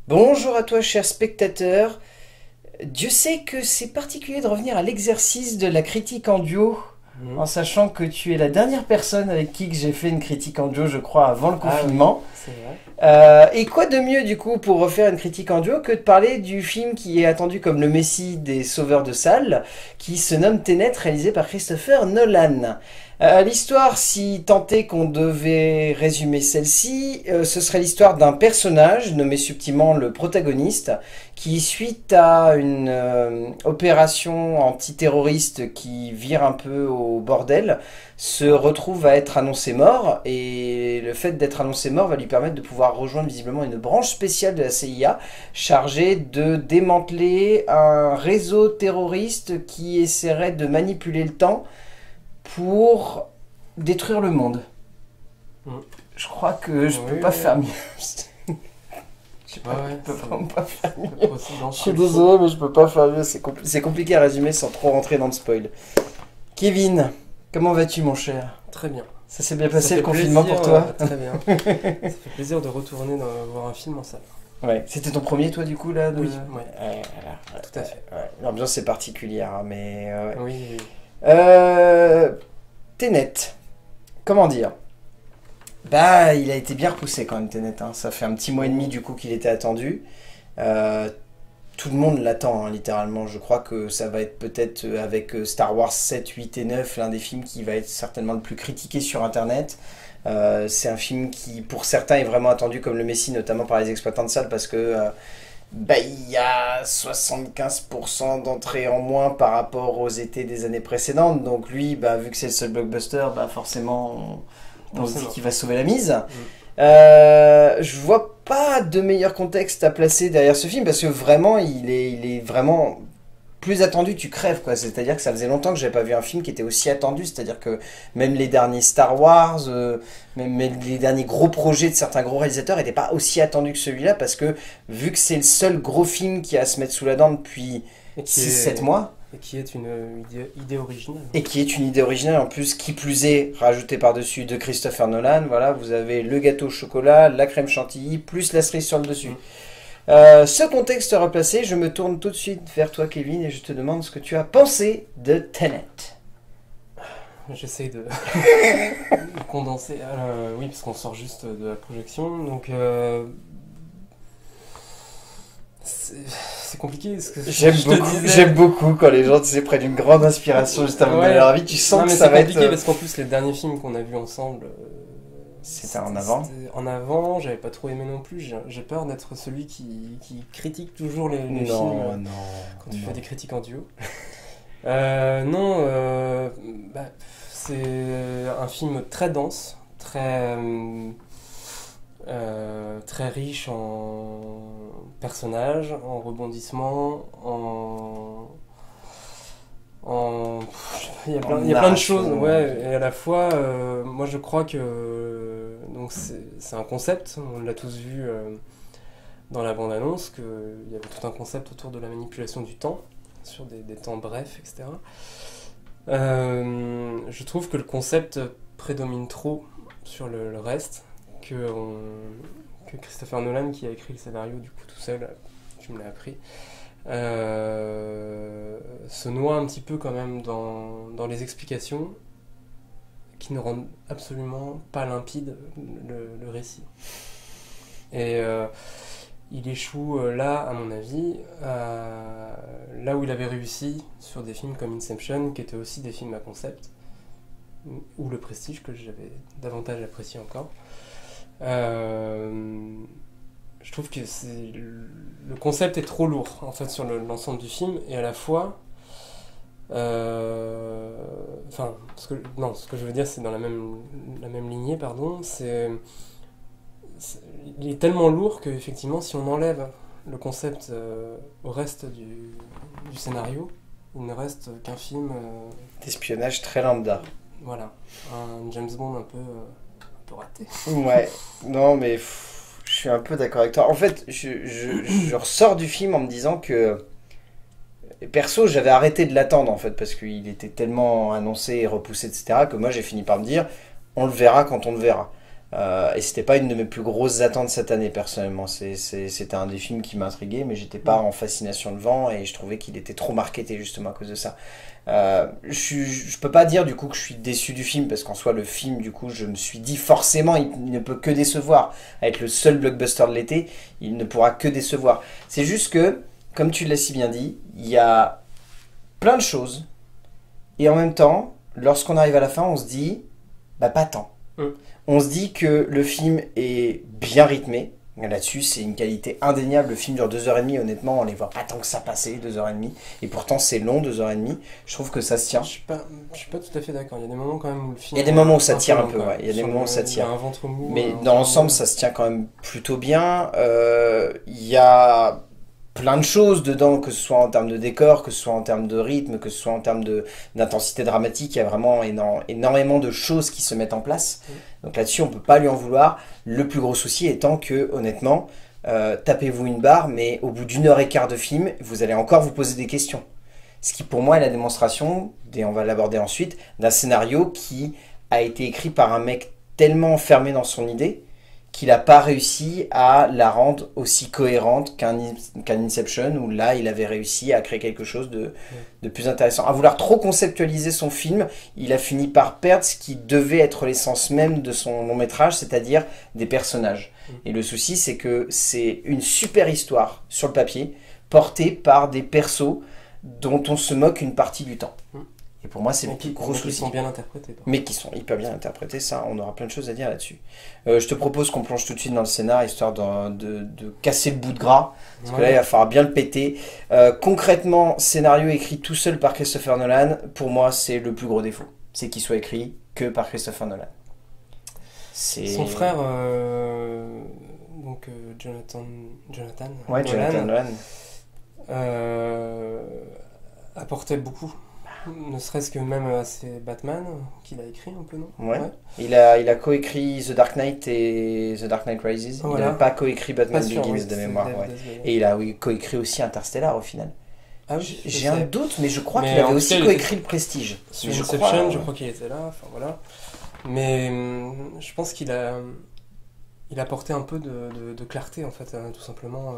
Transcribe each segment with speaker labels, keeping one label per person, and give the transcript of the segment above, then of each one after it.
Speaker 1: Bonjour à toi, cher spectateur. Dieu sait que c'est particulier de revenir à l'exercice de la critique en duo,
Speaker 2: Mhm.
Speaker 1: en sachant que tu es la dernière personne avec qui que j'ai fait une critique en duo, je crois, avant le
Speaker 2: Ah oui,
Speaker 1: confinement.
Speaker 2: c'est vrai.
Speaker 1: Et quoi de mieux, du coup, pour refaire une critique en duo que de parler du film qui est attendu comme le messie des sauveurs de salles, qui se nomme Tenet, réalisé par Christopher Nolan. L'histoire, si tant est qu'on devait résumer celle-ci, ce serait l'histoire d'un personnage nommé subtilement le protagoniste, qui suite à une opération antiterroriste qui vire un peu au bordel, se retrouve à être annoncé mort, et le fait d'être annoncé mort va lui permettre de pouvoir rejoindre visiblement une branche spéciale de la CIA chargée de démanteler un réseau terroriste qui essaierait de manipuler le temps pour détruire le monde.
Speaker 2: Mhm.
Speaker 1: Je crois que je peux
Speaker 2: Oui,
Speaker 1: pas
Speaker 2: oui.
Speaker 1: faire mieux. Je sais
Speaker 2: Ouais,
Speaker 1: pas,
Speaker 2: ouais,
Speaker 1: je peux
Speaker 2: c'est
Speaker 1: vraiment pas faire mieux.
Speaker 2: aussi dans
Speaker 1: Je suis désolé, mais je peux pas faire mieux. C'est compliqué à résumer sans trop rentrer dans le spoil. Kevin, comment vas-tu, mon cher?
Speaker 2: Très bien.
Speaker 1: Ça s'est bien
Speaker 2: Ça
Speaker 1: passé
Speaker 2: fait
Speaker 1: le confinement
Speaker 2: plaisir,
Speaker 1: pour toi?
Speaker 2: très bien. Ça fait plaisir de retourner voir un film en salle.
Speaker 1: Ouais. C'était ton premier, toi, du coup, là
Speaker 2: Oui, ouais,
Speaker 1: voilà.
Speaker 2: tout à fait.
Speaker 1: Ouais. L'ambiance est particulière, hein, mais ouais.
Speaker 2: Oui, oui.
Speaker 1: Tenet. Comment dire? Bah, il a été bien repoussé quand même, Tenet, hein. Ça fait un petit mois et demi, du coup, qu'il était attendu. Euh, Tout le monde l'attend, hein, littéralement. Je crois que ça va être peut-être avec Star Wars 7, 8 et 9 l'un des films qui va être certainement le plus critiqué sur Internet. C'est un film qui, pour certains, est vraiment attendu comme le Messie, notamment par les exploitants de salles, parce que bah, il y a 75% d'entrées en moins par rapport aux étés des années précédentes. Donc lui, bah, vu que c'est le seul blockbuster, bah, forcément, on se dit
Speaker 2: Forcément.
Speaker 1: qu'il va sauver la mise.
Speaker 2: Mm.
Speaker 1: Je vois pas de meilleur contexte à placer derrière ce film parce que vraiment, il est vraiment plus attendu, tu crèves quoi. C'est-à-dire que ça faisait longtemps que j'avais pas vu un film qui était aussi attendu. C'est-à-dire que même les derniers Star Wars, même les derniers gros projets de certains gros réalisateurs n'étaient pas aussi attendus que celui-là parce que vu que c'est le seul gros film qui a à se mettre sous la dent depuis
Speaker 2: Et qui
Speaker 1: 6-7
Speaker 2: est,
Speaker 1: mois.
Speaker 2: et qui est une idée originale.
Speaker 1: Et qui est une idée originale en plus, qui plus est rajoutée par-dessus de Christopher Nolan. Voilà, vous avez le gâteau au chocolat, la crème chantilly, plus la cerise sur le dessus.
Speaker 2: Mm.
Speaker 1: Ce contexte replacé, je me tourne tout de suite vers toi, Kevin, et je te demande ce que tu as pensé de Tenet.
Speaker 2: J'essaye de de condenser. Oui, parce qu'on sort juste de la projection. Donc, c'est compliqué. Parce que
Speaker 1: J'aime beaucoup quand les gens prennent une grande inspiration juste avant de
Speaker 2: Ouais.
Speaker 1: donner leur avis. Tu sens
Speaker 2: Non,
Speaker 1: que
Speaker 2: mais
Speaker 1: ça
Speaker 2: c'est
Speaker 1: va être.
Speaker 2: compliqué parce qu'en plus, les derniers films qu'on a vus ensemble,
Speaker 1: C'était en avant.
Speaker 2: c'était en avant, j'avais pas trop aimé non plus. J'ai peur d'être celui qui critique toujours les films
Speaker 1: Non, non.
Speaker 2: quand tu
Speaker 1: non.
Speaker 2: fais des critiques en duo. Non, bah, c'est un film très dense, très riche en personnages, en rebondissements, il y a plein de choses,
Speaker 1: Narration.
Speaker 2: ouais, et à la fois, moi je crois que donc c'est un concept, on l'a tous vu dans la bande-annonce, qu'il y avait tout un concept autour de la manipulation du temps, sur des temps brefs, etc. Je trouve que le concept prédomine trop sur le reste, que Christopher Nolan, qui a écrit le scénario du coup tout seul, tu me l'as appris, se noie un petit peu quand même dans les explications qui ne rendent absolument pas limpide le récit. Et il échoue là, à mon avis, là où il avait réussi sur des films comme Inception, qui étaient aussi des films à concept, ou Le Prestige, que j'avais davantage apprécié encore. Je trouve que le concept est trop lourd en fait sur l'ensemble du film, et à la fois enfin ce que je veux dire, c'est dans la même lignée, pardon, il est tellement lourd que effectivement, si on enlève le concept au reste du scénario, il ne reste qu'un film,
Speaker 1: D'espionnage très lambda.
Speaker 2: voilà, un James Bond un peu raté.
Speaker 1: Ouais, non mais je suis un peu d'accord avec toi. En fait, je ressors du film en me disant que perso, j'avais arrêté de l'attendre en fait parce qu'il était tellement annoncé et repoussé, etc. que moi j'ai fini par me dire on le verra quand on le verra. Et c'était pas une de mes plus grosses attentes cette année personnellement. C'était un des films qui m'intriguait, mais j'étais pas en fascination devant et je trouvais qu'il était trop marketé justement à cause de ça. Je peux pas dire du coup que je suis déçu du film parce qu'en soi le film du coup je me suis dit forcément il ne peut que décevoir. À être le seul blockbuster de l'été, il ne pourra que décevoir. C'est juste que, comme tu l'as si bien dit, il y a plein de choses et en même temps, lorsqu'on arrive à la fin, on se dit bah pas tant. On se dit que le film est bien rythmé. Là-dessus, c'est une qualité indéniable. Le film dure 2h30. Honnêtement, on les voit pas tant que ça passer, 2h30. Et pourtant, c'est long, 2h30. Je trouve que ça se tient.
Speaker 2: Je suis pas tout à fait d'accord. Il y a des moments quand même où le film.
Speaker 1: Il y a des moments où ça tire un peu, ouais. Il y a des moments où ça
Speaker 2: Il y a
Speaker 1: tire.
Speaker 2: un ventre mou.
Speaker 1: Mais dans l'ensemble, ça se tient quand même plutôt bien. Il y a plein de choses dedans, que ce soit en termes de décor, que ce soit en termes de rythme, que ce soit en termes d'intensité dramatique. Il y a vraiment énormément de choses qui se mettent en place. Donc là-dessus, on peut pas lui en vouloir. Le plus gros souci étant que, honnêtement, tapez-vous une barre, mais au bout d'1h15 de film, vous allez encore vous poser des questions. Ce qui, pour moi, est la démonstration, et on va l'aborder ensuite, d'un scénario qui a été écrit par un mec tellement enfermé dans son idée qu'il n'a pas réussi à la rendre aussi cohérente qu'un Inception, où là, il avait réussi à créer quelque chose de plus intéressant. À vouloir trop conceptualiser son film, il a fini par perdre ce qui devait être l'essence même de son long métrage, c'est-à-dire des personnages. Et le souci, c'est que c'est une super histoire sur le papier, portée par des persos dont on se moque une partie du temps. Et pour moi, c'est le plus gros souci.
Speaker 2: Mais qui sont bien interprétés.
Speaker 1: Mais qui sont hyper bien interprétés, ça, on aura plein de choses à dire là-dessus. Je te propose qu'on plonge tout de suite dans le scénar, histoire de casser le bout de gras, parce que là, il va falloir bien le péter. Concrètement, scénario écrit tout seul par Christopher Nolan, pour moi, c'est le plus gros défaut. C'est qu'il soit écrit que par Christopher Nolan.
Speaker 2: Son frère, donc Jonathan
Speaker 1: Nolan.
Speaker 2: Apportait beaucoup. Ne serait-ce que même à ses Batman, qu'il a écrit un peu, non?
Speaker 1: Ouais. Il a coécrit The Dark Knight et The Dark Knight Rises.
Speaker 2: Voilà.
Speaker 1: Il n'avait pas coécrit Batman Begins
Speaker 2: oui,
Speaker 1: de mémoire. Ouais. Et il a coécrit aussi Interstellar au final.
Speaker 2: Ah oui,
Speaker 1: j'ai un doute, mais je crois qu'il avait aussi coécrit Le Prestige.
Speaker 2: Sur Inception, je crois qu'il était là. Enfin voilà. Mais je pense qu'il a apporté un peu de clarté en fait, tout simplement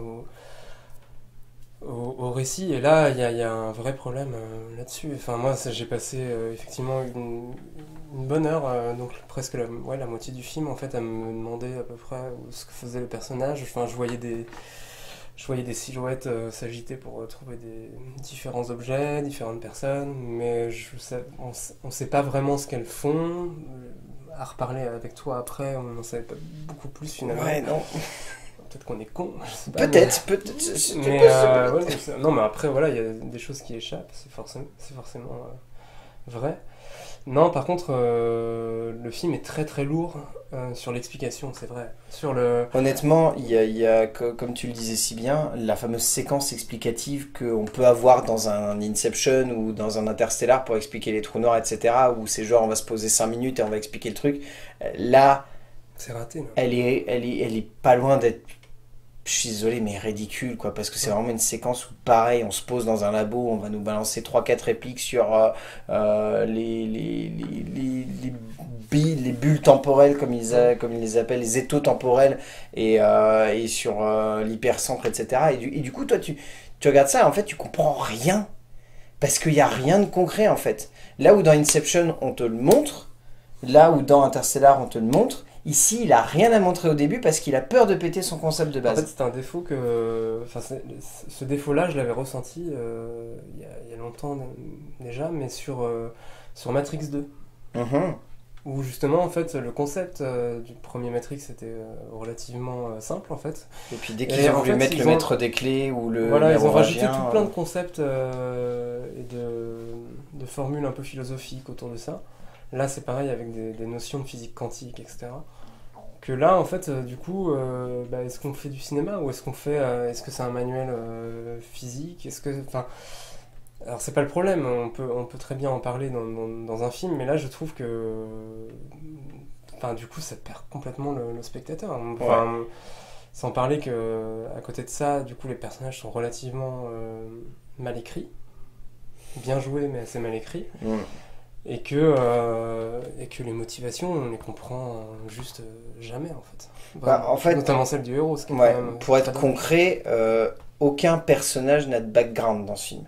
Speaker 2: au récit, et là il y a un vrai problème là-dessus. Enfin moi j'ai passé effectivement une bonne heure, donc presque la moitié du film en fait, à me demander à peu près ce que faisait le personnage. Enfin je voyais des silhouettes s'agiter pour trouver des différents objets, différentes personnes, mais on sait pas vraiment ce qu'elles font. À reparler avec toi après, on n'en savait pas beaucoup plus finalement.
Speaker 1: Ouais, non.
Speaker 2: Peut-être qu'on est con, je sais pas.
Speaker 1: Peut-être.
Speaker 2: Non, mais après, voilà, il y a des choses qui échappent, c'est forcément vrai. Non, par contre, le film est très très lourd sur l'explication, c'est vrai.
Speaker 1: Honnêtement, il y a, comme tu le disais si bien, la fameuse séquence explicative qu'on peut avoir dans un Inception ou dans un Interstellar pour expliquer les trous noirs, etc. Où c'est genre on va se poser 5 minutes et on va expliquer le truc. Là,
Speaker 2: c'est raté.
Speaker 1: Elle est pas loin d'être, je suis désolé, mais ridicule, quoi, parce que c'est vraiment une séquence où, pareil, on se pose dans un labo, on va nous balancer 3-4 répliques sur les bulles temporelles, comme ils les appellent, les étaux temporels, et sur l'hypercentre, etc. Et du coup, toi, tu regardes ça, et en fait, tu comprends rien, parce qu'il n'y a rien de concret, en fait. Là où dans Inception, on te le montre, là où dans Interstellar, on te le montre, ici, il a rien à montrer au début parce qu'il a peur de péter son concept de base.
Speaker 2: En fait, c'est un défaut que... Enfin, ce défaut-là, je l'avais ressenti il y a longtemps déjà, mais sur Matrix 2. Où justement, en fait, le concept du premier Matrix était relativement simple, en fait.
Speaker 1: Et puis dès qu'ils ont voulu mettre le maître des clés ou le
Speaker 2: voilà, ils ont rajouté tout plein de concepts et de formules un peu philosophiques autour de ça. Là, c'est pareil avec des notions de physique quantique, etc. Que là, en fait, du coup, est-ce qu'on fait du cinéma ou est-ce que c'est un manuel physique? Alors c'est pas le problème, on peut très bien en parler dans un film, mais là, je trouve que, du coup, ça perd complètement le spectateur. Sans parler que, à côté de ça, du coup, les personnages sont relativement mal écrits, bien joués, mais assez mal écrits. et que les motivations, on les comprend juste jamais, en fait.
Speaker 1: En fait,
Speaker 2: Notamment celle du héros, ce qui est
Speaker 1: ouais,
Speaker 2: quand même
Speaker 1: pour être
Speaker 2: très
Speaker 1: concret, aucun personnage n'a de background dans ce film.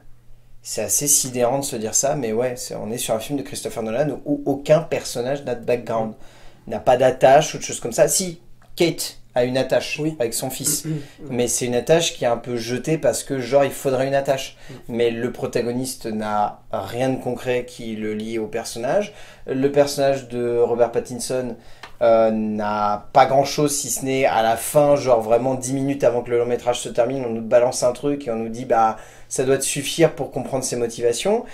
Speaker 1: C'est assez sidérant de se dire ça, mais ouais, on est sur un film de Christopher Nolan où aucun personnage n'a de background, n'a pas d'attache ou de choses comme ça. Si, Kate a une attache
Speaker 2: Oui.
Speaker 1: avec son fils, mais c'est une attache qui est un peu jetée parce que genre il faudrait une attache. Mais le protagoniste n'a rien de concret qui le lie au personnage. Le personnage de Robert Pattinson n'a pas grand chose si ce n'est à la fin, genre vraiment 10 minutes avant que le long métrage se termine, on nous balance un truc et on nous dit bah ça doit te suffire pour comprendre ses motivations.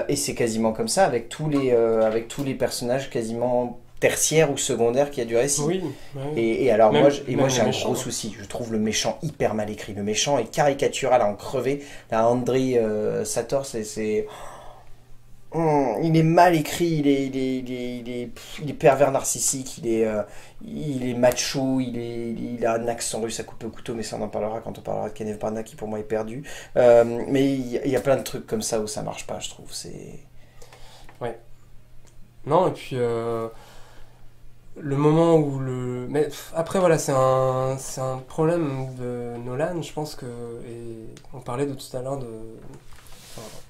Speaker 1: Et c'est quasiment comme ça avec avec tous les personnages quasiment tertiaires ou secondaires qu'il y a du récit.
Speaker 2: Oui, oui.
Speaker 1: Et alors
Speaker 2: Même-
Speaker 1: moi,
Speaker 2: même
Speaker 1: moi
Speaker 2: le
Speaker 1: j'ai un
Speaker 2: méchant,
Speaker 1: gros
Speaker 2: hein.
Speaker 1: souci, je trouve le méchant hyper mal écrit. Le méchant est caricatural à en crever. Là, Andriy Sator, il est mal écrit, il est pervers narcissique, il est macho, il a un accent russe à couper au couteau, mais ça on en parlera quand on parlera de Kenneth Branagh qui pour moi est perdu. Mais il y a plein de trucs comme ça où ça marche pas, je trouve.
Speaker 2: Non, et puis le moment où le. Mais après, voilà, c'est un problème de Nolan, je pense que. Et on parlait de tout à l'heure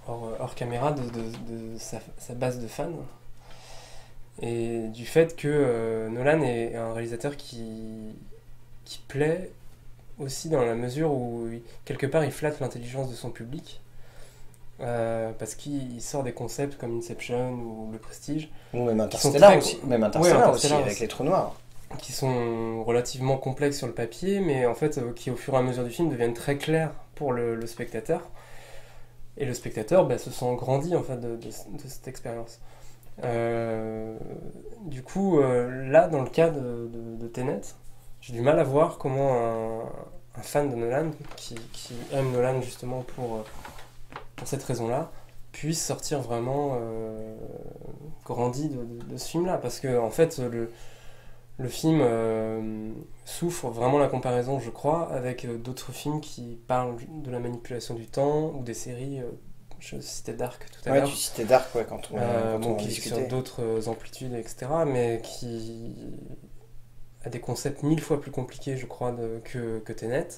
Speaker 2: enfin, hors caméra de sa base de fans. Et du fait que Nolan est un réalisateur qui plaît aussi dans la mesure où, quelque part, il flatte l'intelligence de son public. Parce qu'il sort des concepts comme Inception ou Le Prestige,
Speaker 1: Ou même
Speaker 2: qui sont
Speaker 1: Interstellar
Speaker 2: très-
Speaker 1: aussi, même
Speaker 2: Ouais,
Speaker 1: Interstellar aussi,
Speaker 2: Interstellar
Speaker 1: avec
Speaker 2: aussi.
Speaker 1: les trous noirs.
Speaker 2: Qui sont relativement complexes sur le papier, mais en fait, qui au fur et à mesure du film deviennent très clairs pour le spectateur. Et le spectateur se sent grandi en fait de cette expérience. Du coup, là, dans le cas de Tenet, j'ai du mal à voir comment un fan de Nolan, qui aime Nolan justement pour cette raison-là, puisse sortir vraiment grandi de ce film-là. Parce que, en fait, le film souffre vraiment la comparaison, je crois, avec d'autres films qui parlent de la manipulation du temps ou des séries. Je citais Dark tout à
Speaker 1: Ouais,
Speaker 2: l'heure.
Speaker 1: tu citais Dark ouais, quand on en
Speaker 2: Qui
Speaker 1: discutait.
Speaker 2: sur d'autres amplitudes, etc. Mais qui a des concepts 1000 fois plus compliqués, je crois, que Tenet,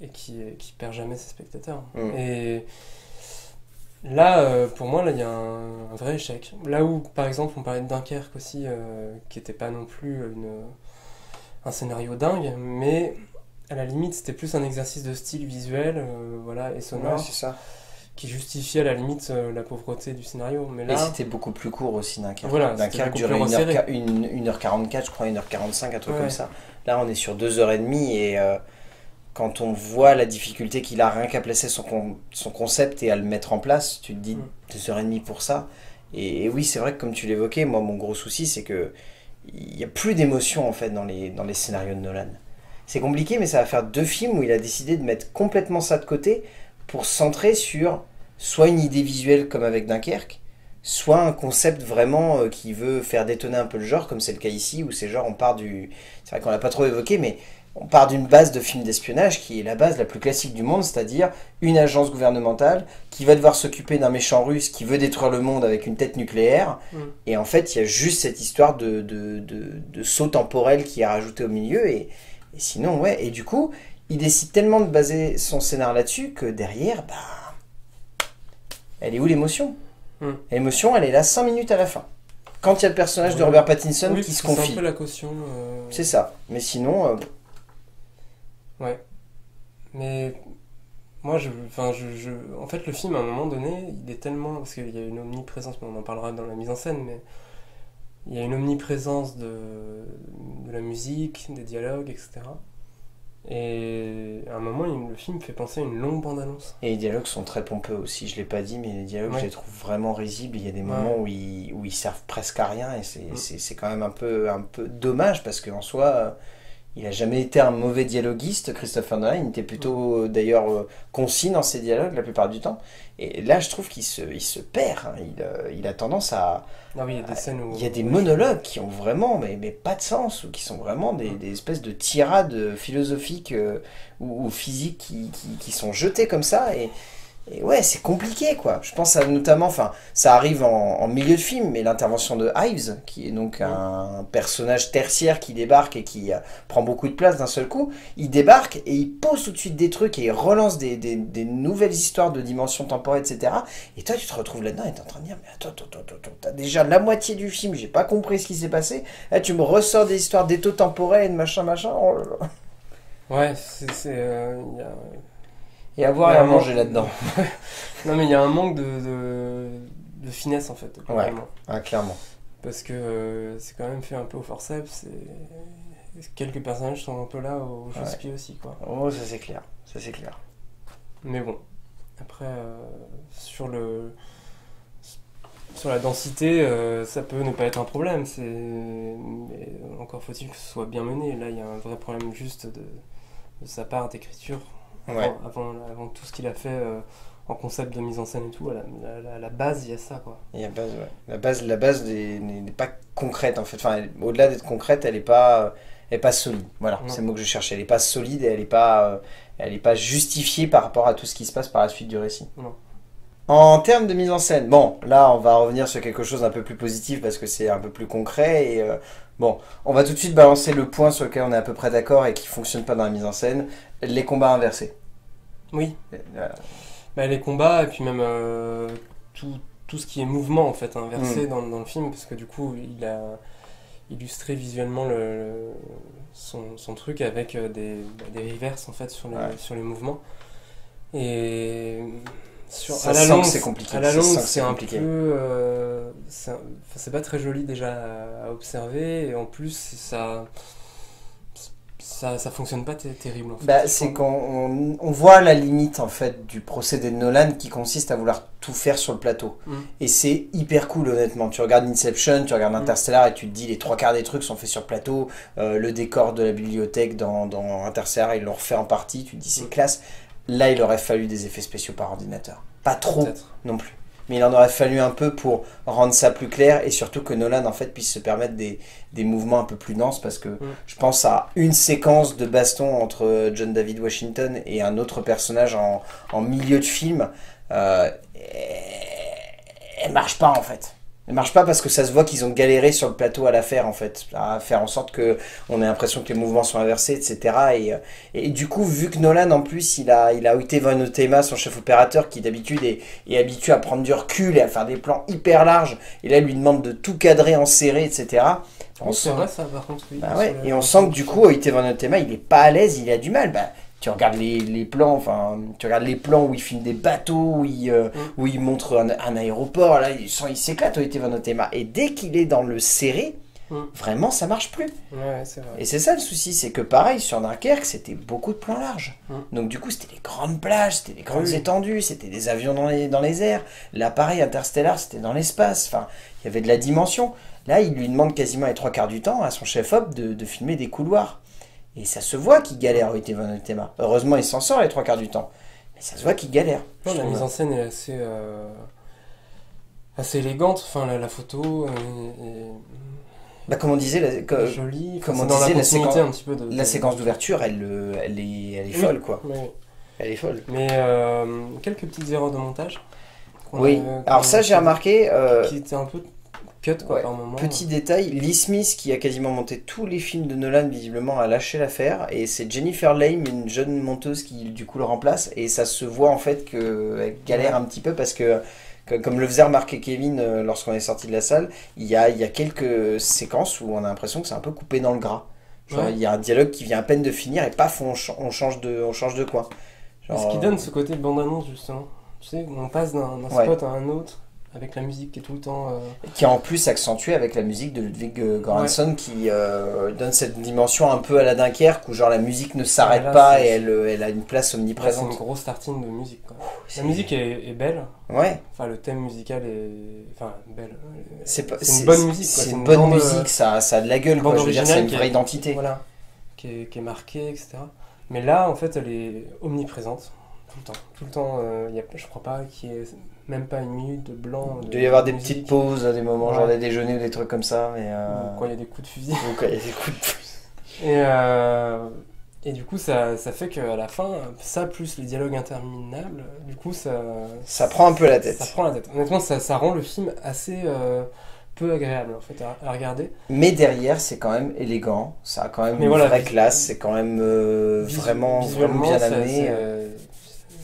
Speaker 2: et qui perd jamais ses spectateurs. Et là, pour moi, là, il y a un vrai échec. Là où, par exemple, on parlait de Dunkerque aussi, qui n'était pas non plus un scénario dingue, mais à la limite, c'était plus un exercice de style visuel, voilà, et
Speaker 1: Ouais,
Speaker 2: sonore,
Speaker 1: c'est ça.
Speaker 2: qui justifiait à la limite la pauvreté du scénario. Mais
Speaker 1: Et
Speaker 2: là,
Speaker 1: c'était beaucoup plus court aussi Dunkerque.
Speaker 2: voilà, c'était
Speaker 1: Dunkerque
Speaker 2: beaucoup
Speaker 1: durait
Speaker 2: plus resserré.
Speaker 1: 1h44, je crois, 1h45, un truc
Speaker 2: Ouais.
Speaker 1: comme ça. Là, on est sur 2h30 et quand on voit la difficulté qu'il a rien qu'à placer son concept et à le mettre en place, tu te dis 2h30 pour ça. Et oui, c'est vrai que comme tu l'évoquais, moi, mon gros souci, c'est que il n'y a plus d'émotion en fait dans les scénarios de Nolan. C'est compliqué, mais ça va faire 2 films où il a décidé de mettre complètement ça de côté pour se centrer sur soit une idée visuelle comme avec Dunkerque, soit un concept vraiment qui veut faire détonner un peu le genre, comme c'est le cas ici, où c'est genre on part du... C'est vrai qu'on l'a pas trop évoqué, mais on part d'une base de film d'espionnage qui est la base la plus classique du monde, c'est-à-dire une agence gouvernementale qui va devoir s'occuper d'un méchant russe qui veut détruire le monde avec une tête nucléaire. Et en fait, il y a juste cette histoire de saut temporel qui est rajouté au milieu. Et sinon, ouais. Et du coup, il décide tellement de baser son scénar là-dessus que derrière, bah... Elle est où l'émotion? L'émotion, elle est là 5 minutes à la fin. Quand il y a le personnage de Robert Pattinson
Speaker 2: Oui,
Speaker 1: qui se
Speaker 2: c'est un
Speaker 1: confie.
Speaker 2: peu la caution.
Speaker 1: C'est ça. Mais sinon...
Speaker 2: Ouais. Mais moi, en fait, le film, à un moment donné, il est tellement... Parce qu'il y a une omniprésence, mais on en parlera dans la mise en scène, mais il y a une omniprésence de la musique, des dialogues, etc. Et à un moment, le film fait penser à une longue bande-annonce.
Speaker 1: Et les dialogues sont très pompeux aussi, je l'ai pas dit, mais les dialogues,
Speaker 2: Ouais.
Speaker 1: je les trouve vraiment risibles. Il y a des moments où ils servent presque à rien, et c'est quand même un peu dommage, parce qu'en soi, il a jamais été un mauvais dialoguiste, Christopher Nolan. Il était plutôt, d'ailleurs, concis dans ses dialogues la plupart du temps. Et là, je trouve qu'il se perd. Hein. Il a tendance à...
Speaker 2: Ah oui, il y a des scènes où...
Speaker 1: Il y a des monologues qui ont vraiment mais pas de sens, ou qui sont vraiment des espèces de tirades philosophiques ou physiques qui sont jetées comme ça. Et Et ouais, c'est compliqué, quoi. Je pense à notamment, enfin, ça arrive en milieu de film, mais l'intervention de Ives, qui est donc un personnage tertiaire qui débarque et qui prend beaucoup de place d'un seul coup, il débarque et il pose tout de suite des trucs et il relance des nouvelles histoires de dimensions temporelles, etc. Et toi, tu te retrouves là-dedans et t'es en train de dire, mais attends, t'as déjà la moitié du film, j'ai pas compris ce qui s'est passé. Là, tu me ressors des histoires d'étau temporels, machin, machin. Oh là là.
Speaker 2: Ouais,
Speaker 1: Et à boire et à manger là-dedans.
Speaker 2: Non, mais il y a un manque de finesse en fait,
Speaker 1: Ouais,
Speaker 2: globalement.
Speaker 1: clairement.
Speaker 2: Parce que c'est quand même fait un peu au forceps. Et quelques personnages sont un peu là au chausse-pied aussi, quoi.
Speaker 1: Oh, ça c'est clair. Ça c'est clair.
Speaker 2: Mais bon, après, sur la densité, ça peut ne pas être un problème. Mais encore faut-il que ce soit bien mené. Là, il y a un vrai problème juste de sa part d'écriture.
Speaker 1: Ouais.
Speaker 2: Avant tout ce qu'il a fait en concept de mise en scène et tout, à la base, il y a ça, quoi.
Speaker 1: Et la base n'est pas concrète en fait. Enfin, au-delà d'être concrète, elle est pas solide. Voilà,
Speaker 2: Non.
Speaker 1: c'est le mot que je cherchais. Elle est pas solide et elle est pas justifiée par rapport à tout ce qui se passe par la suite du récit.
Speaker 2: Non.
Speaker 1: En termes de mise en scène, bon, là on va revenir sur quelque chose d'un peu plus positif parce que c'est un peu plus concret et bon, on va tout de suite balancer le point sur lequel on est à peu près d'accord et qui fonctionne pas dans la mise en scène, les combats inversés.
Speaker 2: Oui.
Speaker 1: Euh,
Speaker 2: Bah, les combats et puis même tout ce qui est mouvement en fait inversé dans le film, parce que du coup il a illustré visuellement son truc avec des reverses en fait sur les mouvements. Et
Speaker 1: Ça
Speaker 2: à la
Speaker 1: sent
Speaker 2: longue,
Speaker 1: que c'est compliqué.
Speaker 2: à la
Speaker 1: Ça
Speaker 2: longue
Speaker 1: sent que
Speaker 2: c'est
Speaker 1: c'est
Speaker 2: un
Speaker 1: compliqué.
Speaker 2: peu c'est pas très joli déjà à observer, et en plus ça fonctionne pas terrible en fait.
Speaker 1: Bah, c'est qu'on voit la limite en fait du procédé de Nolan qui consiste à vouloir tout faire sur le plateau. Et c'est hyper cool honnêtement. Tu regardes Inception, tu regardes Interstellar et tu te dis les trois quarts des trucs sont faits sur plateau. Le décor de la bibliothèque dans Interstellar ils l'ont refait en partie. Tu te dis c'est classe. Là il aurait fallu des effets spéciaux par ordinateur. Pas trop
Speaker 2: Peut-être.
Speaker 1: non plus. Mais il en aurait fallu un peu pour rendre ça plus clair et surtout que Nolan en fait puisse se permettre des mouvements un peu plus denses parce que je pense à une séquence de baston entre John David Washington et un autre personnage en milieu de film. Elle marche pas en fait. Elle marche pas parce que ça se voit qu'ils ont galéré sur le plateau à la faire en fait, à faire en sorte que on ait l'impression que les mouvements sont inversés, etc. Et du coup, vu que Nolan en plus il a Ute von Hoytema, son chef opérateur, qui d'habitude est habitué à prendre du recul et à faire des plans hyper larges, et là il lui demande de tout cadrer en serré, etc.
Speaker 2: Oui, c'est vrai ça par contre, oui.
Speaker 1: Bah ouais, et on sent que du coup Ute von Hoytema il est pas à l'aise, il a du mal. Bah, tu regardes les plans, enfin, tu regardes les plans où il filme des bateaux, où il montre un aéroport, là, il s'éclate, Ute von Hoytema. Et dès qu'il est dans le serré, vraiment, ça marche plus.
Speaker 2: Ouais, c'est vrai.
Speaker 1: Et c'est ça le souci, c'est que pareil, sur Dunkerque, c'était beaucoup de plans larges. Donc du coup, c'était des grandes plages, c'était des grandes étendues, c'était des avions dans les airs. Là, pareil, Interstellar, c'était dans l'espace. Enfin, il y avait de la dimension. Là, il lui demande quasiment les trois quarts du temps à son chef-op de filmer des couloirs. Et ça se voit qu'il galère, Ute von Hoytema. Heureusement, il s'en sort les trois quarts du temps. Mais ça se voit qu'il galère.
Speaker 2: Non, la mise en scène est assez élégante. Enfin, la photo est
Speaker 1: Bah, comme on disait,
Speaker 2: jolie.
Speaker 1: comme
Speaker 2: Enfin,
Speaker 1: on
Speaker 2: c'est dans
Speaker 1: disait,
Speaker 2: la continuité un petit peu
Speaker 1: la séquence d'ouverture, elle est folle, quoi.
Speaker 2: Oui.
Speaker 1: Elle est folle.
Speaker 2: Mais quelques petites erreurs de montage.
Speaker 1: Oui, alors ça, j'ai remarqué...
Speaker 2: qui étaient un peu cut, quoi,
Speaker 1: ouais,
Speaker 2: par moment.
Speaker 1: petit détail, Lee Smith, qui a quasiment monté tous les films de Nolan, visiblement, a lâché l'affaire. Et c'est Jennifer Lame, une jeune monteuse, qui du coup le remplace. Et ça se voit en fait qu'elle galère un petit peu parce que, comme le faisait remarquer Kevin lorsqu'on est sorti de la salle, il y a quelques séquences où on a l'impression que c'est un peu coupé dans le gras. Genre, il y a un dialogue qui vient à peine de finir et paf, on change de coin. Genre,
Speaker 2: ce qui donne ce côté bande-annonce, justement. Tu sais, on passe d'un spot à un autre, avec la musique qui est tout le temps...
Speaker 1: Qui est en plus accentué avec la musique de Ludwig Göransson qui donne cette dimension un peu à la Dunkerque où genre la musique ne s'arrête pas et elle a une place
Speaker 2: c'est
Speaker 1: omniprésente.
Speaker 2: une grosse tartine de musique, quoi. La musique est belle.
Speaker 1: Ouais.
Speaker 2: Enfin, le thème musical est... Enfin, belle.
Speaker 1: C'est
Speaker 2: une bonne musique, quoi.
Speaker 1: C'est une bonne musique, ça a de la gueule, quoi. Je veux dire, c'est une vraie identité.
Speaker 2: Voilà. Qui est marquée, etc. Mais là, en fait, elle est omniprésente. Tout le temps. Tout le temps, je crois pas qu'il y ait même pas une minute de blanc.
Speaker 1: Il doit y avoir des
Speaker 2: musique.
Speaker 1: petites pauses à des moments, genre des déjeuners ou des trucs comme ça. Mais
Speaker 2: Ou quand il y a des coups de fusil.
Speaker 1: ou quand il y a des coups de pouce.
Speaker 2: Et du coup, ça fait qu'à la fin, ça plus les dialogues interminables, du coup,
Speaker 1: Ça prend un peu la tête.
Speaker 2: ça prend la tête. Honnêtement, ça rend le film assez peu agréable en fait à regarder.
Speaker 1: Mais derrière, c'est quand même élégant. Ça a quand même
Speaker 2: Mais
Speaker 1: une
Speaker 2: voilà,
Speaker 1: vraie classe. C'est quand même vraiment
Speaker 2: visuellement,
Speaker 1: bien amené.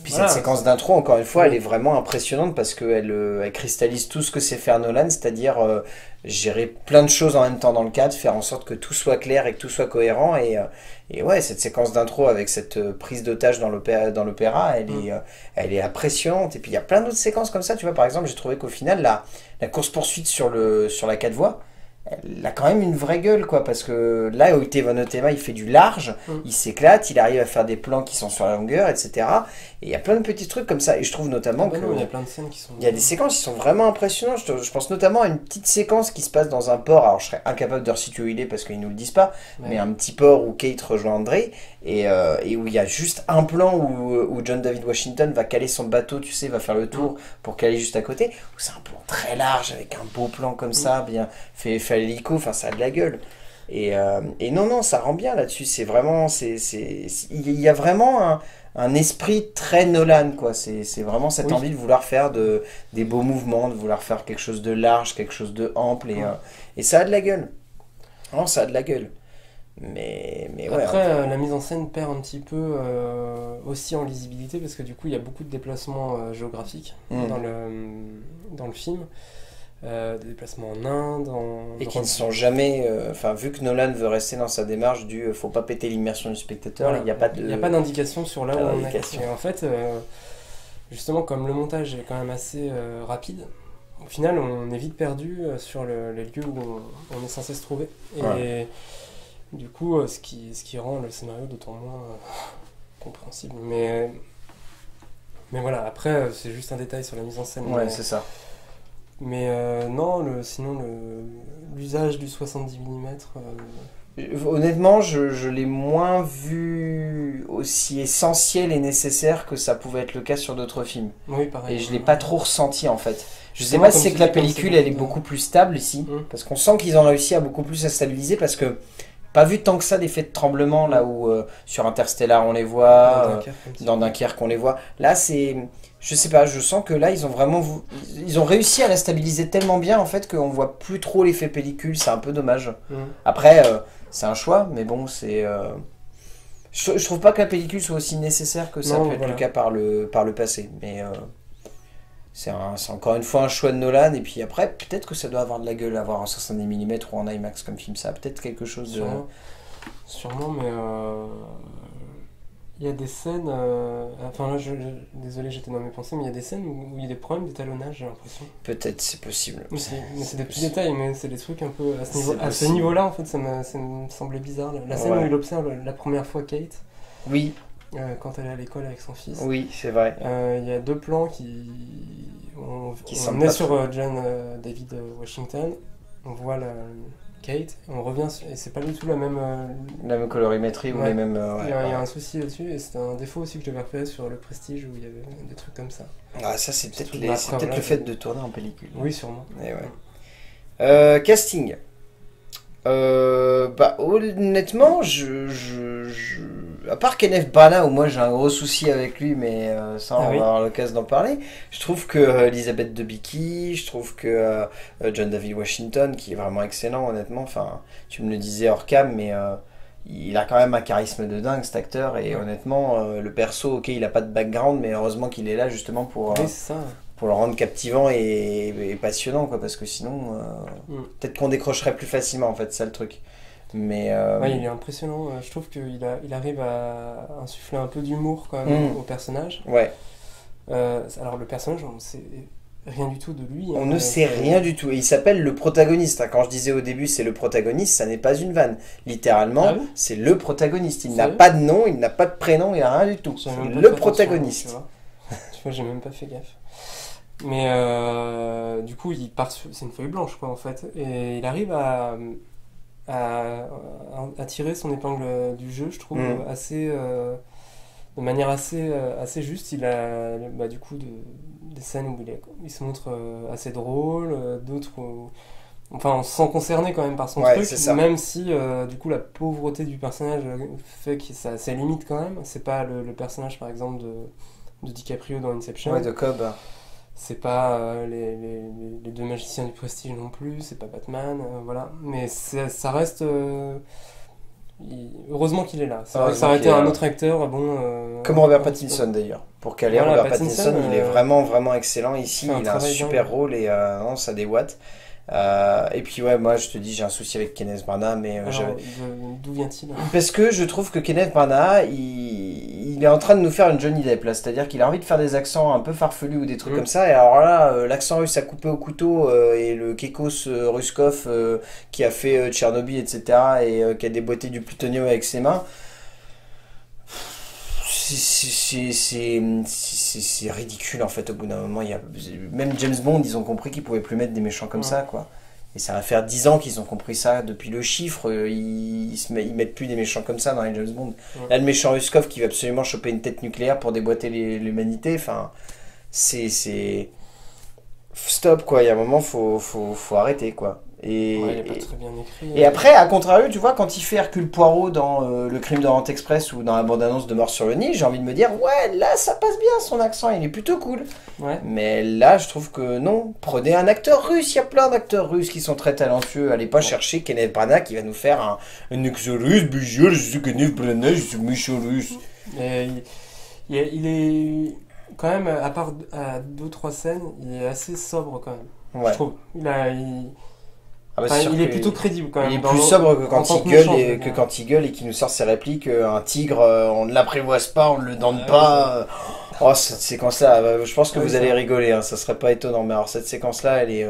Speaker 1: Puis
Speaker 2: voilà,
Speaker 1: cette séquence d'intro, encore une fois, elle est vraiment impressionnante parce qu'elle cristallise tout ce que c'est faire Nolan, c'est-à-dire gérer plein de choses en même temps dans le cadre, faire en sorte que tout soit clair et que tout soit cohérent. Et ouais, cette séquence d'intro avec cette prise d'otage dans l'opéra, elle est impressionnante. Et puis il y a plein d'autres séquences comme ça. Tu vois, par exemple, j'ai trouvé qu'au final, la course-poursuite sur la 4 voies, elle a quand même une vraie gueule, quoi, parce que là, Oite Von Hottema, il fait du large, il s'éclate, il arrive à faire des plans qui sont sur la longueur, etc. Et il y a plein de petits trucs comme ça, et je trouve notamment que...
Speaker 2: non, il y a plein de scènes qui sont...
Speaker 1: Il y a des séquences qui sont vraiment impressionnantes. Je pense notamment à une petite séquence qui se passe dans un port. Alors, je serais incapable de resituer où il est parce qu'ils nous le disent pas.
Speaker 2: Ouais.
Speaker 1: Mais un petit port où Kate rejoint André et où il y a juste un plan où John David Washington va caler son bateau, tu sais, va faire le tour pour caler juste à côté. Où c'est un plan très large avec un beau plan comme ça, bien fait à l'hélico. Enfin, ça a de la gueule. Et non, ça rend bien là-dessus. C'est vraiment, il y a vraiment un esprit très Nolan, quoi. C'est vraiment cette
Speaker 2: Oui.
Speaker 1: envie de vouloir faire des beaux mouvements, de vouloir faire quelque chose de large, quelque chose de ample, et ça a de la gueule. Non, ça a de la gueule. Mais ouais.
Speaker 2: Après, la mise en scène perd un petit peu aussi en lisibilité parce que du coup, il y a beaucoup de déplacements géographiques dans le film. Des déplacements en Inde,
Speaker 1: Et qui ne sont jamais. Enfin, vu que Nolan veut rester dans sa démarche du faut pas péter l'immersion du spectateur,
Speaker 2: Voilà.
Speaker 1: il n'y a pas de.
Speaker 2: Il n'y a pas d'indication sur là où
Speaker 1: Pas
Speaker 2: on est.
Speaker 1: d'indication.
Speaker 2: Et en fait, justement, comme le montage est quand même assez rapide, au final, on est vite perdu sur les lieux où on est censé se trouver. Et
Speaker 1: Ouais.
Speaker 2: du coup, ce qui rend le scénario d'autant moins compréhensible. Mais voilà, après, c'est juste un détail sur la mise en scène.
Speaker 1: Ouais, c'est ça.
Speaker 2: Mais non, sinon, l'usage du 70 mm,
Speaker 1: Honnêtement, je l'ai moins vu aussi essentiel et nécessaire que ça pouvait être le cas sur d'autres films.
Speaker 2: oui, pareil.
Speaker 1: Et je l'ai pas trop ressenti en fait. Je sais
Speaker 2: Moi,
Speaker 1: pas si
Speaker 2: comme
Speaker 1: c'est
Speaker 2: tu
Speaker 1: que la
Speaker 2: dis, comme
Speaker 1: pellicule
Speaker 2: c'est
Speaker 1: elle est beaucoup plus stable ici,
Speaker 2: Mm.
Speaker 1: parce qu'on sent qu'ils ont réussi à beaucoup plus à stabiliser, parce que pas vu tant que ça d'effets de tremblement là où sur Interstellar on les voit,
Speaker 2: dans Dunkerque, un petit
Speaker 1: dans
Speaker 2: peu.
Speaker 1: Dunkerque on les voit. Là c'est, je sais pas, je sens que là ils ont vraiment, ils ont réussi à la stabiliser tellement bien en fait qu'on voit plus trop l'effet pellicule. C'est un peu dommage.
Speaker 2: Mm.
Speaker 1: Après c'est un choix, mais bon c'est. Je trouve pas que la pellicule soit aussi nécessaire que ça
Speaker 2: Non,
Speaker 1: peut être
Speaker 2: voilà.
Speaker 1: le cas par le passé, mais. C'est encore une fois un choix de Nolan, et puis après, peut-être que ça doit avoir de la gueule, avoir un 70 mm ou en IMAX comme film, ça a peut-être quelque chose de...
Speaker 2: Sûrement, mais il y a des scènes. Enfin là, désolé, j'étais dans mes pensées, mais il y a des scènes où il y a des problèmes d'étalonnage, j'ai l'impression.
Speaker 1: Peut-être, c'est possible.
Speaker 2: Mais c'est des petits
Speaker 1: possible.
Speaker 2: détails, mais c'est des trucs un peu à ce
Speaker 1: C'est
Speaker 2: à ce
Speaker 1: possible.
Speaker 2: niveau-là, en fait, ça me semblait bizarre. La scène
Speaker 1: Ouais.
Speaker 2: où il observe la première fois Kate,
Speaker 1: Oui,
Speaker 2: quand elle est à l'école avec son fils.
Speaker 1: oui, c'est vrai.
Speaker 2: Il y a deux plans
Speaker 1: Qui
Speaker 2: on
Speaker 1: semblent
Speaker 2: est
Speaker 1: pas
Speaker 2: sur
Speaker 1: trop.
Speaker 2: John David Washington, on voit Kate, on revient et c'est pas du tout la même.
Speaker 1: La même colorimétrie ou
Speaker 2: Ouais.
Speaker 1: les mêmes...
Speaker 2: Il y a un souci là-dessus et c'était un défaut aussi que j'avais repéré sur le Prestige où il y avait des trucs comme ça.
Speaker 1: Ah, ça, c'est peut-être
Speaker 2: Surtout de la
Speaker 1: c'est
Speaker 2: preuve,
Speaker 1: peut-être
Speaker 2: là,
Speaker 1: le fait de tourner en pellicule.
Speaker 2: Oui, sûrement.
Speaker 1: Et casting. Bah, honnêtement, à part Kenneth Branagh, où moi j'ai un gros souci avec lui, mais ça, on
Speaker 2: Ah oui.
Speaker 1: va avoir l'occasion d'en parler. Je trouve que Elisabeth Debicki, je trouve que John David Washington, qui est vraiment excellent, honnêtement. Enfin, tu me le disais hors cam, mais il a quand même un charisme de dingue, cet acteur. Et
Speaker 2: Ouais.
Speaker 1: honnêtement, le perso, ok, il a pas de background, mais heureusement qu'il est là justement
Speaker 2: Oui, c'est ça.
Speaker 1: pour le rendre captivant et passionnant, quoi, parce que sinon, peut-être qu'on décrocherait plus facilement, en fait, c'est ça le truc. Mais
Speaker 2: Ouais, il est impressionnant. Je trouve qu'il arrive à insuffler un peu d'humour quand même au personnage.
Speaker 1: ouais,
Speaker 2: Alors le personnage, on sait rien du tout de lui.
Speaker 1: on
Speaker 2: hein,
Speaker 1: ne sait rien du tout. Et il s'appelle le protagoniste, hein. Quand je disais au début c'est le protagoniste, ça n'est pas une vanne. Littéralement,
Speaker 2: Ah oui
Speaker 1: c'est le protagoniste. Il n'a
Speaker 2: Sérieux
Speaker 1: pas de nom, il n'a pas de prénom, il n'a rien du tout.
Speaker 2: J'ai
Speaker 1: C'est
Speaker 2: même pas
Speaker 1: le
Speaker 2: fait
Speaker 1: protagoniste.
Speaker 2: attention, tu vois, j'ai même pas fait gaffe. Mais du coup, il part c'est une feuille blanche, quoi, en fait. Et il arrive à tirer son épingle du jeu, je trouve, assez, de manière assez juste. Il a du coup des scènes où il se montre assez drôle, d'autres où Enfin, on se sent concerné quand même par son
Speaker 1: Ouais,
Speaker 2: truc,
Speaker 1: c'est ça.
Speaker 2: même si du coup la pauvreté du personnage fait que ça a ses limites quand même. C'est pas le personnage par exemple de DiCaprio dans Inception.
Speaker 1: Ouais, de Cobb.
Speaker 2: C'est pas les deux magiciens du Prestige non plus, c'est pas Batman, voilà. Mais ça reste. Heureusement qu'il est là. C'est vrai que ça
Speaker 1: Heureusement
Speaker 2: aurait
Speaker 1: qu'il
Speaker 2: été
Speaker 1: est
Speaker 2: un
Speaker 1: là.
Speaker 2: autre acteur, bon.
Speaker 1: Comme Robert Pattinson d'ailleurs. Pour caler,
Speaker 2: Voilà,
Speaker 1: Robert
Speaker 2: Pattinson,
Speaker 1: Pattinson, il est vraiment, vraiment excellent ici.
Speaker 2: fait un
Speaker 1: Il a un
Speaker 2: travail
Speaker 1: super
Speaker 2: dingue.
Speaker 1: rôle et non, ça déboîte. Et puis ouais, moi je te dis, j'ai un souci avec Kenneth Branagh, mais
Speaker 2: Alors, d'où vient-il?
Speaker 1: parce que je trouve que Kenneth Branagh, il est en train de nous faire une Johnny Depp là, c'est-à-dire qu'il a envie de faire des accents un peu farfelus ou des trucs comme ça, et alors là, l'accent russe à couper au couteau et le Kekos Ruskov qui a fait Tchernobyl, etc., et qui a déboîté du plutonium avec ses mains, c'est ridicule en fait au bout d'un moment. Même James Bond, ils ont compris qu'ils pouvaient plus mettre des méchants comme
Speaker 2: Ouais.
Speaker 1: ça, quoi. Et ça va faire 10 ans qu'ils ont compris ça. Depuis le chiffre, ils mettent plus des méchants comme ça dans les James Bond.
Speaker 2: Ouais.
Speaker 1: Là, le méchant Ruskov qui va absolument choper une tête nucléaire pour déboîter l'humanité, enfin, c'est... Stop, quoi. Il y a un moment, faut arrêter, quoi.
Speaker 2: Ouais, il est pas très bien écrit.
Speaker 1: Et après, à contrario, tu vois, quand il fait Hercule Poirot dans Le Crime d'Orient Express ou dans la bande-annonce de Mort sur le Nil, j'ai envie de me dire, ouais, là, ça passe bien, son accent, il est plutôt cool.
Speaker 2: Ouais.
Speaker 1: Mais là, je trouve que non. Prenez un acteur russe, il y a plein d'acteurs russes qui sont très talentueux. Allez pas
Speaker 2: Bon.
Speaker 1: chercher Kenneth Branagh qui va nous faire un accent russe. Bonjour, je suis Kenneth Branagh, je suis méchant russe.
Speaker 2: Mais il est quand même, à part à deux trois scènes, il est assez sobre quand même.
Speaker 1: Ouais.
Speaker 2: Je trouve.
Speaker 1: Ah bah,
Speaker 2: Enfin,
Speaker 1: c'est sûr
Speaker 2: il est
Speaker 1: que
Speaker 2: plutôt crédible quand même.
Speaker 1: il est plus sobre que
Speaker 2: en
Speaker 1: quand
Speaker 2: tant
Speaker 1: il
Speaker 2: que
Speaker 1: gueule
Speaker 2: méchant, je
Speaker 1: et
Speaker 2: veux
Speaker 1: que
Speaker 2: dire.
Speaker 1: quand il gueule et qu'il nous sort ses répliques. Un tigre, on ne l'apprivoise pas, on ne le donne
Speaker 2: Ouais,
Speaker 1: pas. Oh, cette séquence-là, je pense que
Speaker 2: Ouais,
Speaker 1: vous
Speaker 2: ça.
Speaker 1: allez rigoler, hein, ça serait pas étonnant. Mais alors, cette séquence-là, elle est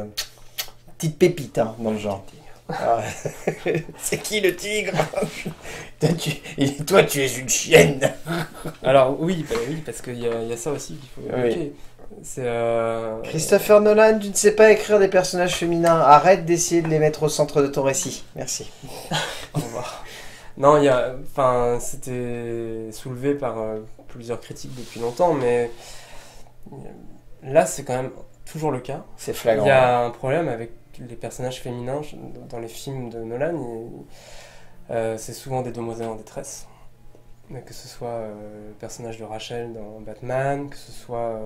Speaker 1: petite pépite hein, dans le genre. Ah, c'est qui le tigre? Toi, tu es une chienne.
Speaker 2: Alors oui, oui, parce qu'il y a ça aussi qu'il faut
Speaker 1: Oui.
Speaker 2: évoquer. C'est
Speaker 1: Christopher Nolan, tu ne sais pas écrire des personnages féminins. Arrête d'essayer de les mettre au centre de ton récit. Merci.
Speaker 2: Au revoir. Non, enfin, c'était soulevé par plusieurs critiques depuis longtemps, mais là, c'est quand même toujours le cas.
Speaker 1: C'est
Speaker 2: Il
Speaker 1: flagrant.
Speaker 2: y a un problème avec les personnages féminins dans les films de Nolan. C'est souvent des demoiselles en détresse. Mais que ce soit le personnage de Rachel dans Batman, que ce soit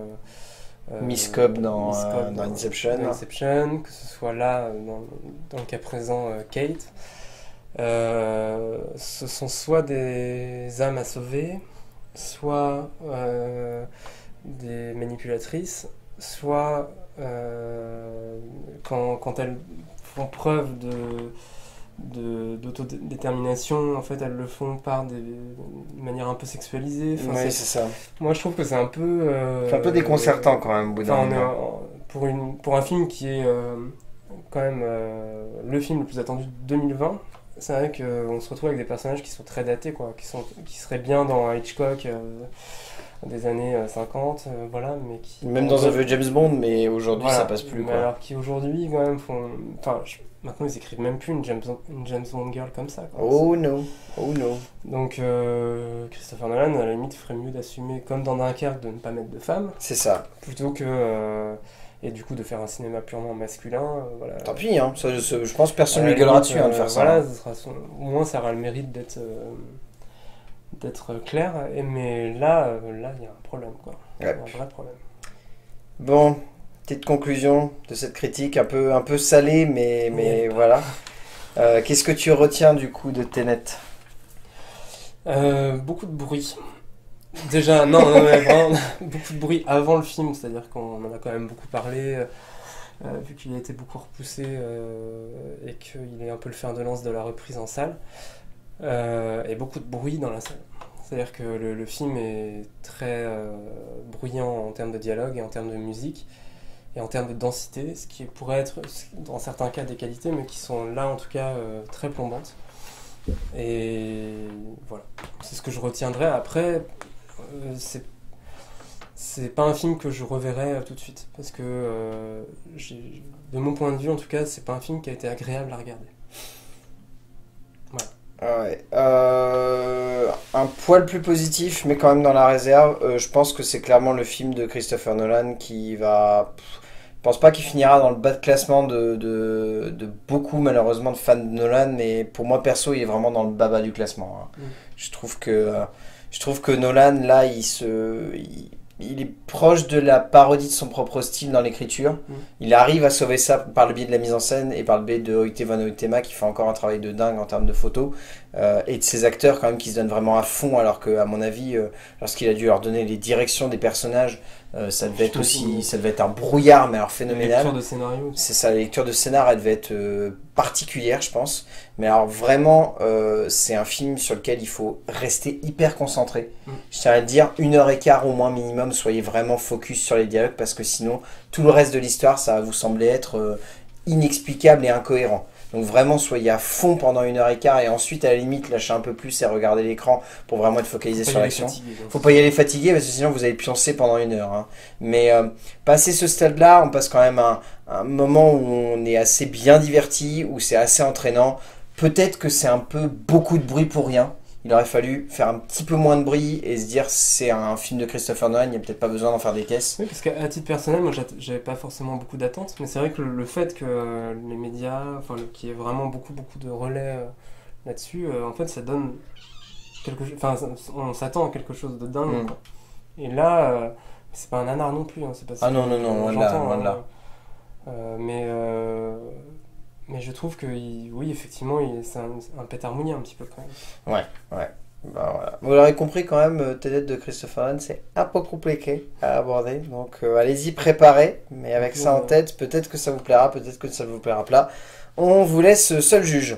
Speaker 1: Miss Cobb dans
Speaker 2: Inception, que ce soit là, dans le cas présent, Kate. Ce sont soit des âmes à sauver, soit des manipulatrices, soit quand elles font preuve d'autodétermination, en fait, elles le font de manière un peu sexualisée. Enfin,
Speaker 1: Oui, c'est ça.
Speaker 2: moi, je trouve que c'est un peu...
Speaker 1: C'est un peu déconcertant quand même, au bout d'un
Speaker 2: Enfin,
Speaker 1: moment.
Speaker 2: pour un film qui est quand même le film le plus attendu de 2020, c'est vrai qu'on se retrouve avec des personnages qui sont très datés, quoi, qui seraient bien dans un Hitchcock des années 50, voilà, mais qui...
Speaker 1: Même dans un vieux James Bond, mais aujourd'hui
Speaker 2: Voilà.
Speaker 1: ça passe plus
Speaker 2: Mais
Speaker 1: quoi.
Speaker 2: alors qui aujourd'hui quand même font... Enfin, maintenant ils écrivent même plus une James Bond girl comme ça, quoi.
Speaker 1: Oh no, oh no.
Speaker 2: Donc Christopher Nolan, à la limite, ferait mieux d'assumer, comme dans Dunkerque, de ne pas mettre de femmes,
Speaker 1: C'est ça.
Speaker 2: plutôt que... et du coup de faire un cinéma purement masculin, voilà.
Speaker 1: Tant pis, hein. Je pense que personne
Speaker 2: À la
Speaker 1: lui gueulera
Speaker 2: limite,
Speaker 1: dessus hein, de faire ça.
Speaker 2: voilà,
Speaker 1: hein.
Speaker 2: au moins ça aura le mérite d'être clair, mais là, il y a un problème, quoi. Il y a
Speaker 1: Ouais.
Speaker 2: un vrai problème.
Speaker 1: Bon, petite conclusion de cette critique, un peu salée, mais
Speaker 2: Ouais.
Speaker 1: voilà. Qu'est-ce que tu retiens du coup de Tenet?
Speaker 2: Beaucoup de bruit. Déjà, non, mais vraiment, beaucoup de bruit avant le film, c'est-à-dire qu'on en a quand même beaucoup parlé, vu qu'il a été beaucoup repoussé et qu'il est un peu le fer de lance de la reprise en salle, et beaucoup de bruit dans la salle. C'est-à-dire que le film est très bruyant en termes de dialogue et en termes de musique et en termes de densité, ce qui pourrait être dans certains cas des qualités, mais qui sont là en tout cas très plombantes. Et voilà, c'est ce que je retiendrai. Après, c'est pas un film que je reverrai tout de suite, parce que de mon point de vue en tout cas, c'est pas un film qui a été agréable à regarder.
Speaker 1: Ah ouais. Un poil plus positif, mais quand même dans la réserve. Je pense que c'est clairement le film de Christopher Nolan qui va pense pas qu'il finira dans le bas de classement de beaucoup, malheureusement, de fans de Nolan, mais pour moi, perso, il est vraiment dans le bas du classement. Hein. Je trouve que Nolan, là, il est proche de la parodie de son propre style dans l'écriture. Il arrive à sauver ça par le biais de la mise en scène et par le biais de Hoyte van Hoytema qui fait encore un travail de dingue en termes de photos et de ses acteurs quand même qui se donnent vraiment à fond, alors que à mon avis lorsqu'il a dû leur donner les directions des personnages, ça devait être un brouillard, mais alors phénoménal.
Speaker 2: La lecture de scénario.
Speaker 1: C'est ça, la lecture de scénar, elle devait être particulière, je pense. Mais alors vraiment, c'est un film sur lequel il faut rester hyper concentré. Je tiens à le dire, 1h15 au moins minimum, soyez vraiment focus sur les dialogues, parce que sinon, tout le reste de l'histoire, ça va vous sembler être inexplicable et incohérent. Donc vraiment, soyez à fond pendant 1h15 et ensuite, à la limite, lâchez un peu plus et regardez l'écran pour vraiment être focalisé sur l'action. Faut pas y aller fatigué parce que sinon vous allez pioncer pendant 1 heure. Hein. Mais passer ce stade-là, on passe quand même un moment où on est assez bien diverti, où c'est assez entraînant. Peut-être que c'est un peu beaucoup de bruit pour rien. Il aurait fallu faire un petit peu moins de bruit et se dire c'est un film de Christopher Nolan, il n'y a peut-être pas besoin d'en faire des caisses.
Speaker 2: Oui, parce qu'à titre personnel, moi j'avais pas forcément beaucoup d'attentes, mais c'est vrai que le fait que les médias, qu'il y ait vraiment beaucoup de relais là-dessus, en fait ça donne quelque chose, on s'attend à quelque chose de dingue. Quoi. Et là, c'est pas un nanar non plus, hein, c'est pas ça.
Speaker 1: Ah non, loin de là.
Speaker 2: Mais je trouve que, oui, effectivement, c'est un pétard mouillé un petit peu quand même.
Speaker 1: Ouais. Bah, voilà. Vous l'aurez compris quand même, Tenet de Christopher Nolan, c'est un peu compliqué à aborder. Donc allez-y, préparez. Mais avec ça en tête, peut-être que ça vous plaira, peut-être que ça ne vous plaira pas. On vous laisse seul juge.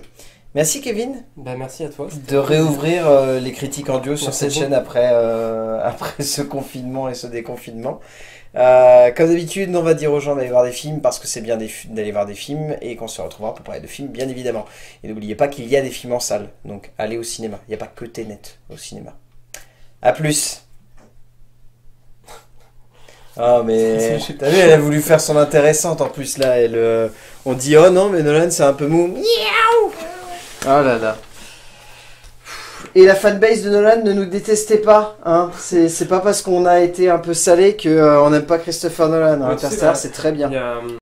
Speaker 1: Merci Kevin.
Speaker 2: Merci à toi.
Speaker 1: De réouvrir les critiques en duo sur cette chaîne après ce confinement et ce déconfinement. Comme d'habitude, on va dire aux gens d'aller voir des films parce que c'est bien d'aller voir des films et qu'on se retrouvera pour parler de films, bien évidemment. Et n'oubliez pas qu'il y a des films en salle, donc allez au cinéma. Il n'y a pas que Tenet au cinéma. A plus. Ah mais t'as vu, elle a voulu faire son intéressante en plus là. On dit oh non mais Nolan c'est un peu mou. Miaou. Oh là là. Et la fanbase de Nolan, ne nous détestez pas, hein. C'est pas parce qu'on a été un peu salé qu'on n'aime pas Christopher Nolan. Interstellar, c'est très bien.